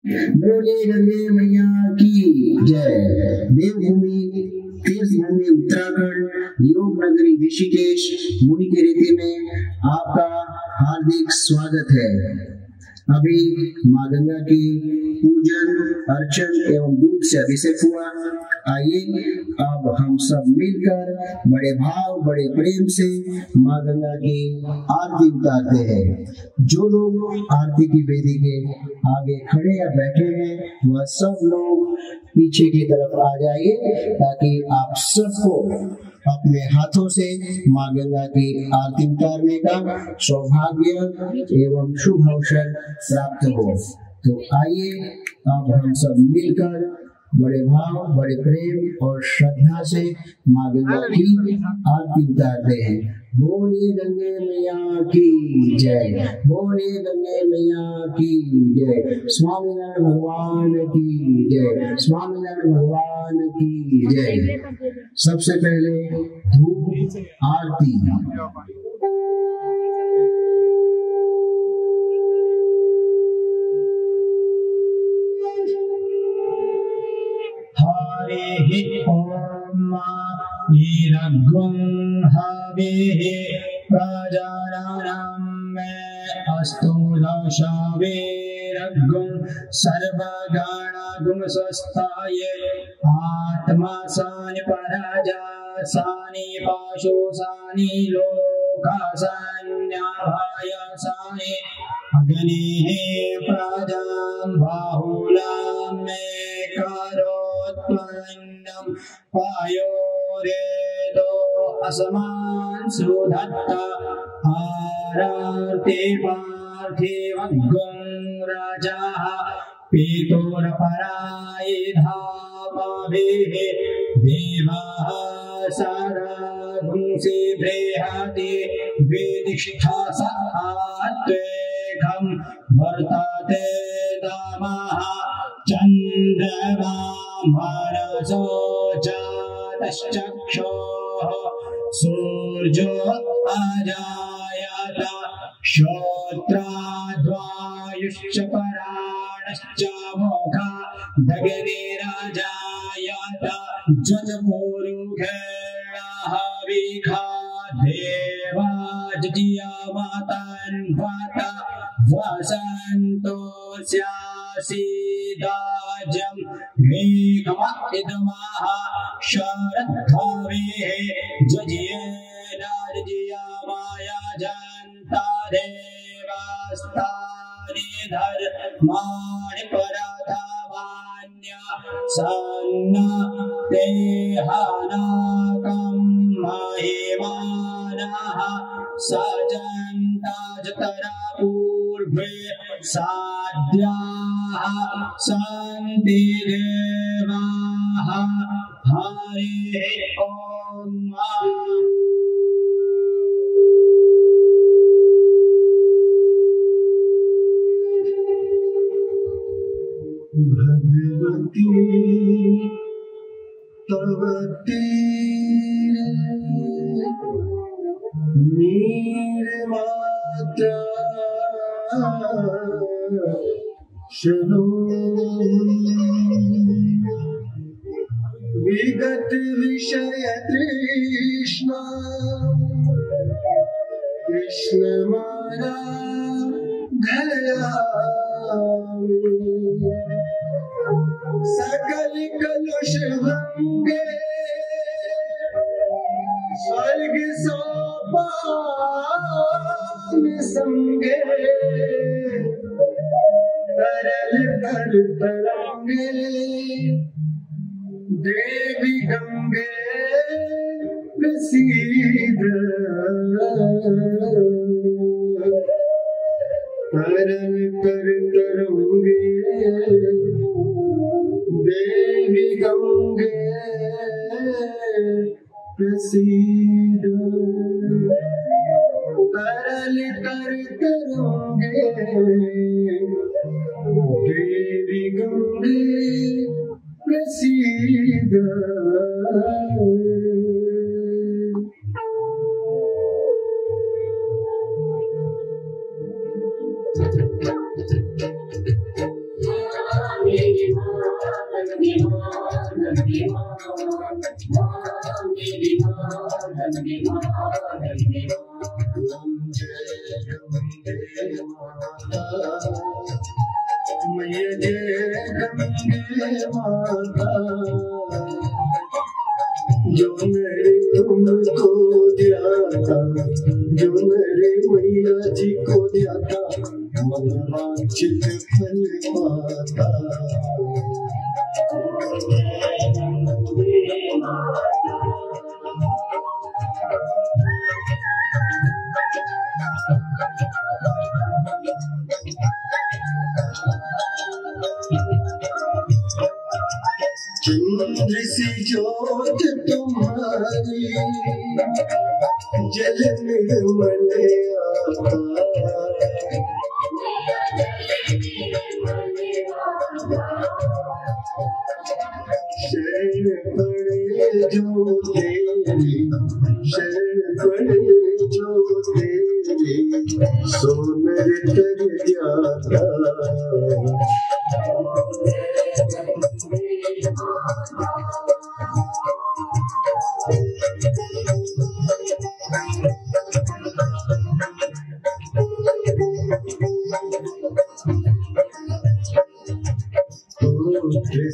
बोले गंगे मैया की जय। देवभूमि तीर्थ भूमि उत्तराखंड योग नगरी ऋषिकेश मुनि के रीति में आपका हार्दिक स्वागत है। अभी माँ गंगा की पूजन अर्चन एवं दूध से अभिषेक हुआ। आइए अब हम सब मिलकर बड़े भाव बड़े प्रेम से माँ गंगा की आरती उतारते हैं। जो लोग आरती की वेदी के आगे खड़े या बैठे हैं वह सब लोग पीछे की तरफ आ जाइए ताकि आप सबको अपने हाथों से माँ गंगा की आरती उतारने का सौभाग्य एवं शुभ अवसर प्राप्त हो। तो आइए अब हम सब मिलकर बड़े भाव बड़े प्रेम और श्रद्धा से माँ गंगा की आरती उतारते हैं। बोलिए गंगे मैया की जय। बोलिए गंगे मैया की जय। स्वामीनारायण भगवान की जय। स्वामीनारायण भगवान की जय। सबसे पहले धूप आरती। हरे ओम ईरग्गुं हवेः प्रजानानां अस्तु दशवेरग्गुं सर्वगणगुं स्वस्थाय आत्मा सानि पराजा सानि पाशो सानि लोका सान्याभाय सानि अग्निः प्रजां बाहुलां मे करोत्पन्नं पायोरेदो असमान सुधत्ता आरते पार्थिवग्गुं राजाः पीतोरपराय धामाभिः देवाः सारागुंसि बृहति विदिष्ठा सात्वेकं वर्तते दामः चन्द्रमा मनसो जातश्चक्षुः सूर्यो अजायत श्रोत्राद्वायुश्च पराणश्च मोघा दग्निरजायत जजपुरुषेण हविखा देवा जज्ञामतन्वत वसन्तो स्यासीदाजं मेघमइदमः शरद्भवेः जज्ञेनार्ज्यामाया जन्ता देवास्तानि धर्माणि परतमान्य सन्न ते हनाकं महिमानः सजन्ता जतरा पूर्वे साध्याः सन्ति देवाः। हरे ओम। भगवती तव तीरे नीरमात्रा शनो विगत विषय तृष्णा कृष्ण मारा धरा सकल कलुष भंगे स्वर्ग सोपान संगे तरल तर तरंगे देवी गंगे प्रसीद तरल तर तरंगे देवी गंगे प्रसीद तरल तर तरंगे देवी गंगे प्रसीद। मैया जय गंगे माता, जो मेरे तुमको दिया था, जो मेरे मैया जी को दिया था, मनवांछित फल पाता। चंद्र सी ज्योत तुम्हारी, जल निर्मल आता, शरण पड़े जो तेरी, शरण पड़े जो तेरी, सोनर तर जाता।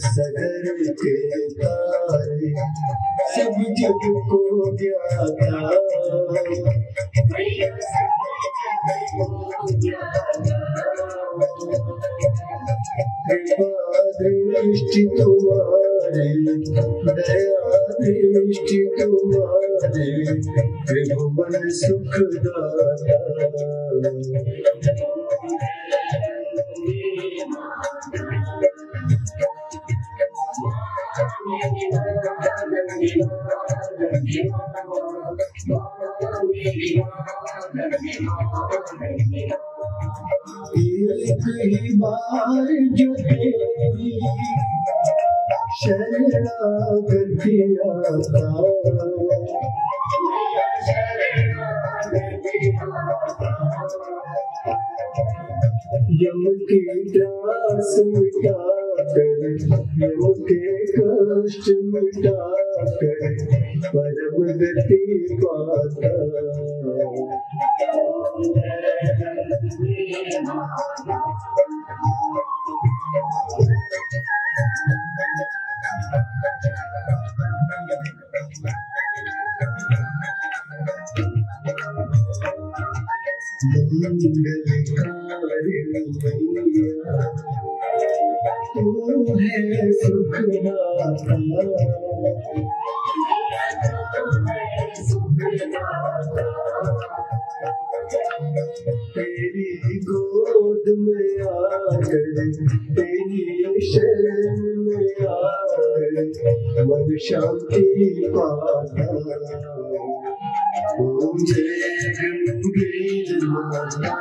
सगर के तारे सब जग को ज्ञाता, कृपा दृष्टि तुम्हारे, दया दृष्टि तुम्हारे, त्रिभुवन सुखदाता। एक ही बार जो तेरी शरणागति आता, यम की त्रास मिटाकर, यम के कष्ट मिटाकर, परम गति पाता। मंगलकारिणी मैया, तू है सुखदाता, तेरी गोद में आकर, तेरी शरण में आकर, मन शांति पाता। ओम जय गंगे माता।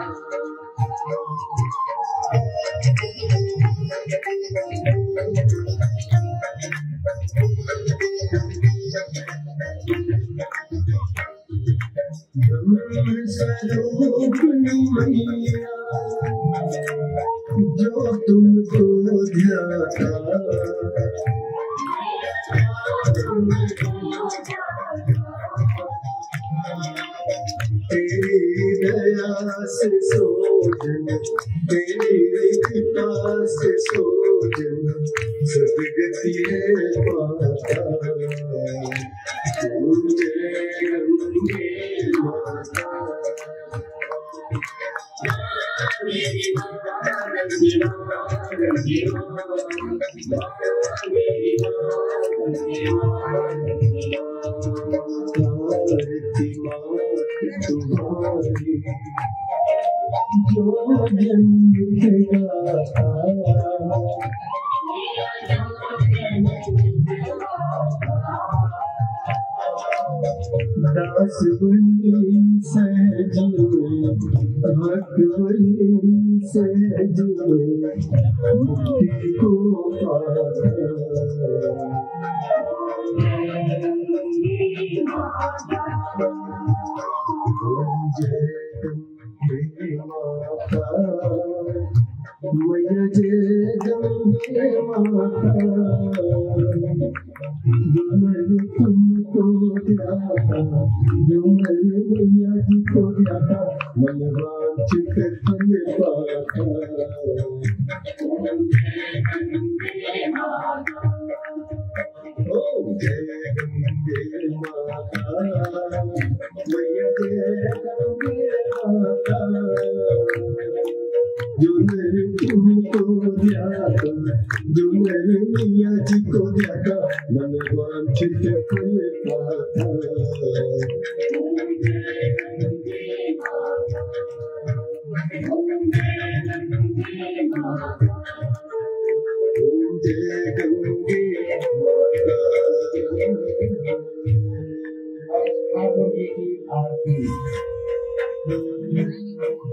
ब्रह्म स्वरूप मैया, जो तुमको ध्याता, तेरी दया से सोजन, तेरी कृपा से सोजन, सदगति है पाता। ओम जय गंगे माता। आरती मात तुम्हारी, जो जन्म गाता, दास बनी सहज में, भक्त बनी सहज में, मुक्ति को पाता। जय गंगे माता, मैया जय गंगे तुमको दिया था, जो मैंने मैया जी को दिया था, मन वांछित फल पाता। ओ जय गंगे माता, मैया जय गंगे माता, जो मैंने तुमको दिया था, जो मैंने मैया जी को दिया था, मन वांछित फल पाता। जय गंगे माता।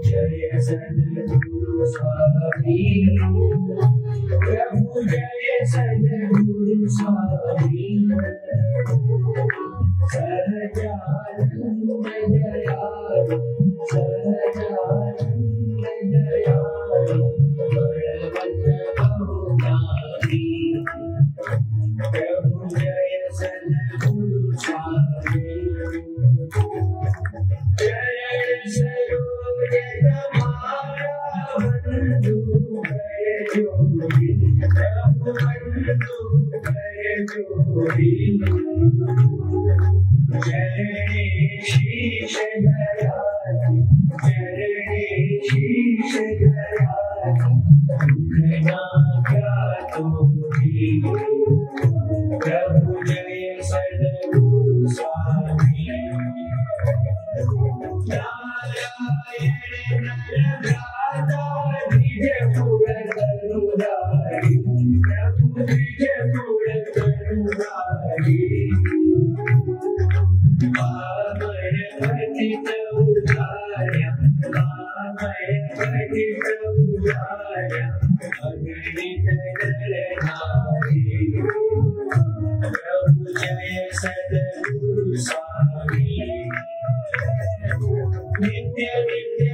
जय सद्गुरु स्वामी, प्रभु जय सद्गुरु स्वामी, सहजानंद दयालु, सहजानंद दयालु, बलवंत बहुनामी, प्रभु जय सद्गुरु स्वामी। जय सरोज तुम्हारा बंधु है जोगी, प्रभु बंधु है जोगी, चरणे शीश धराई, चरणे शीश धराई, दुखना क्या तोड़ी, प्रभु जय सद्गुरु स्वामी। नारायण नरभ्राता निज पुर तनुधारी, प्रभु निज पुर तनुधारी, पामर पतित उद्धार्य, पामर पतित उद्धार्य, अगणित नरनारी, प्रभु जय सद्गुरु स्वामी। नित्य नित्य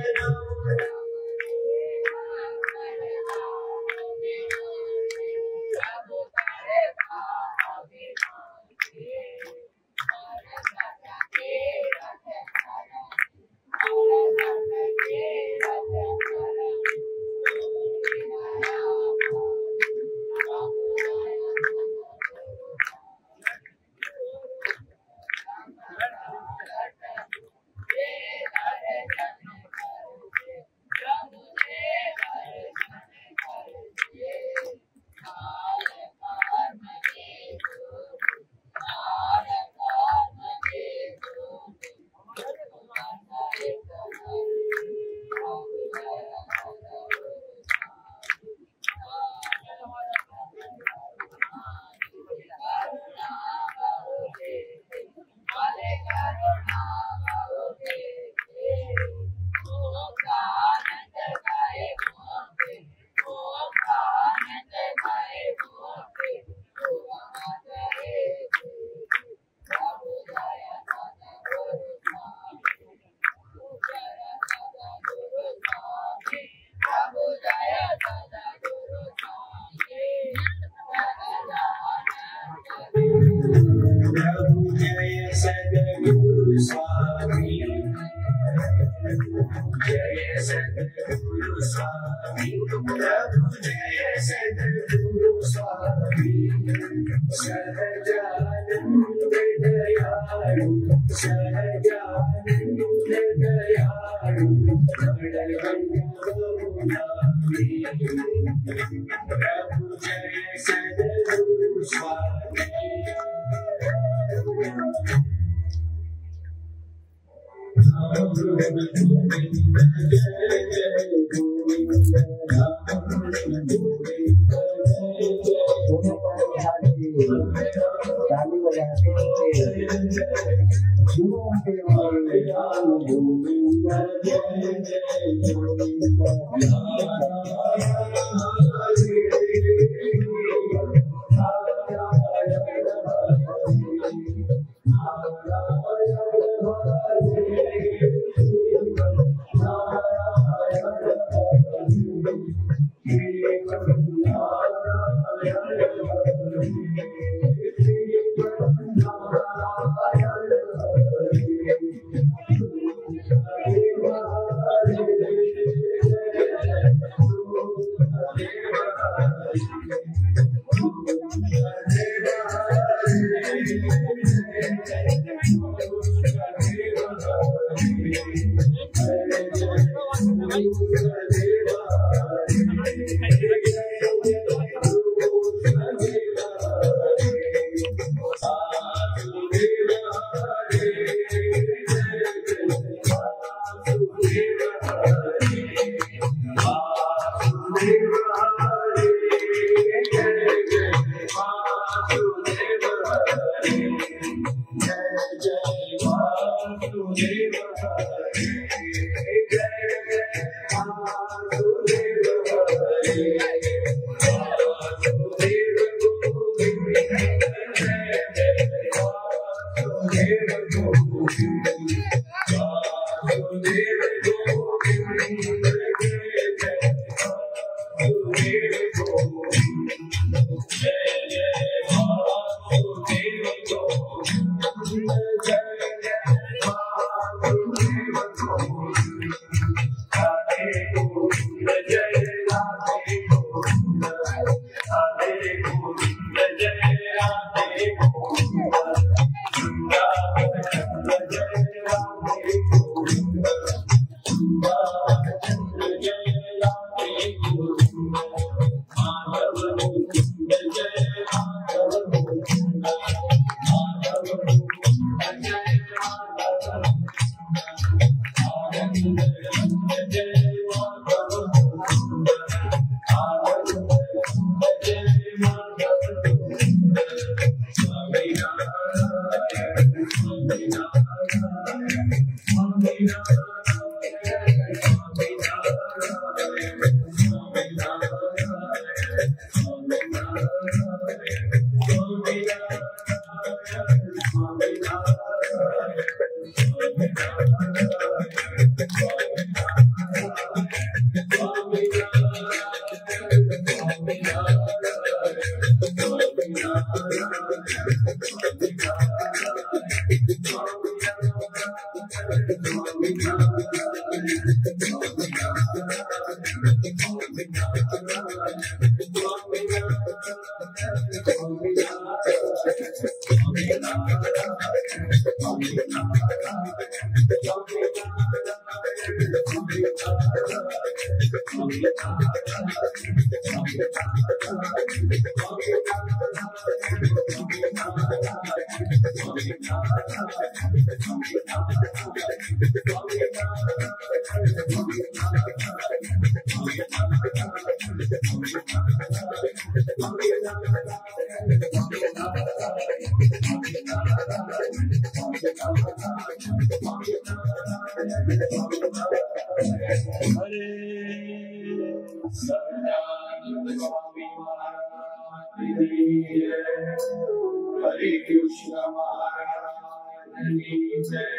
हरे कृष्ण महाराज की जय,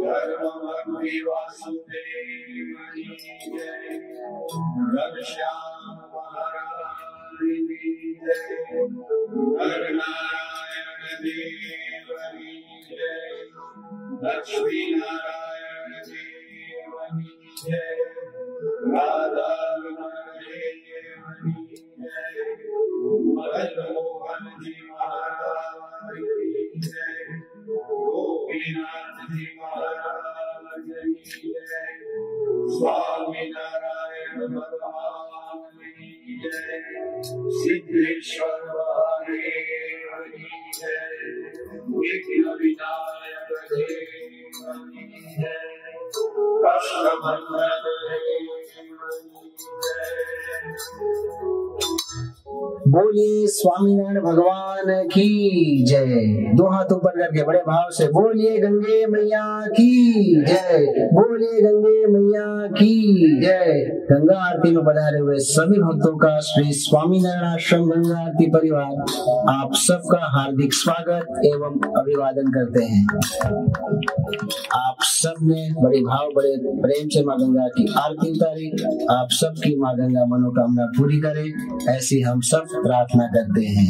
धर्म भक्ति वासुदेव की जय, घनश्याम महाराज की जय, नर नारायण देव की जय, लक्ष्मी नारायण देव की जय, राधा देव की जय, मदन मोहन जी महाराज की जय, गोपीनाथ जी महाराज की जय, स्वामी नारायण भगवान की जय, सिद्धेश्वर महादेव की जय, विघ्न विनायक देव की जय, कष्टभंजन देव की जय। बोलिए स्वामीनारायण भगवान की जय। दो हाथ ऊपर करके बड़े भाव से बोलिए गंगे मैया की जय, बोलिए गंगे मैया की जय। गंगा आरती में पधारे हुए सभी भक्तों का श्री स्वामीनारायण आश्रम गंगा आरती परिवार आप सबका हार्दिक स्वागत एवं अभिवादन करते हैं। आप सब ने बड़े भाव बड़े प्रेम से माँ गंगा की आरती उतारी। आप सबकी माँ गंगा मनोकामना पूरी करे, ऐसी हम सब प्रार्थना करते हैं।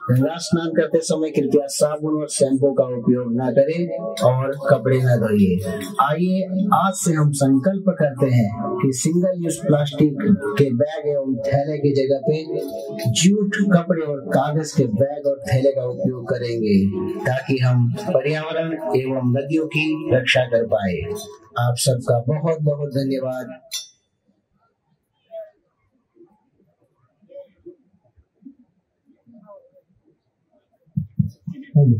गंगा स्नान करते समय कृपया साबुन और शैम्पू का उपयोग न करें और कपड़े न धोइए। आइए आज से हम संकल्प करते हैं कि सिंगल यूज प्लास्टिक के बैग एवं थैले की जगह पे जूट, कपड़े और कागज के बैग और थैले का उपयोग करेंगे, ताकि हम पर्यावरण एवं नदियों की रक्षा कर पाए। आप सबका बहुत बहुत धन्यवाद। Hello.